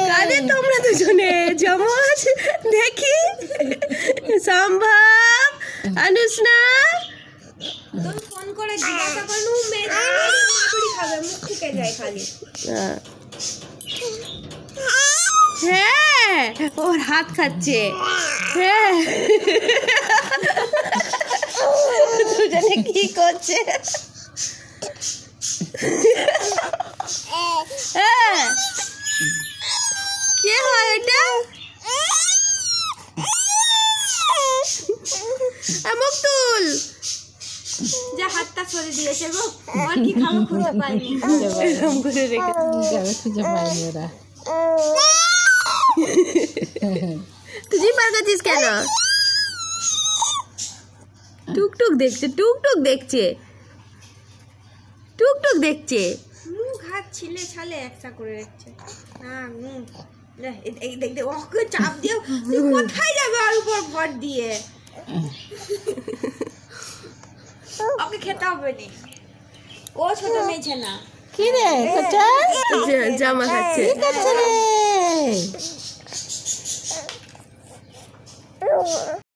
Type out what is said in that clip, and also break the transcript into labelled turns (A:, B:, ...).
A: কাদের তোমরা দুজনে যমজ দেখি সম্ভব অনুষ্ণা
B: তোর ফোন করে জিজ্ঞাসা করলু মেয়ে খাবে মুখ থেকে যায় খালি
A: হ্যাঁ ওর হাত খাচ্ছে হ্যাঁ দুজনে কি করছে হ্যাঁ কে হয় এটা মুক্তুল
B: যা হাতটা সরে দিয়েছে গো আর কি খাবার খুঁজে পাইনি
A: এরকম করে রেখে
C: খুঁজে পাইনি ওরা
A: তুই পার করছিস কেন টুকটুক দেখছে টুকটুক দেখছে টুকটুক দেখছে
B: মুখ হাত ছিলে ছালে একসা করে রাখছে হ্যাঁ এই দেখ ওকে চাপ দিও তুই কোথায় যাবে আর উপর ভর দিয়ে ওকে খেতে হবে না ও ছোট মেয়ে না
C: কি রে
A: জামা খাচ্ছে
C: কি করছে রে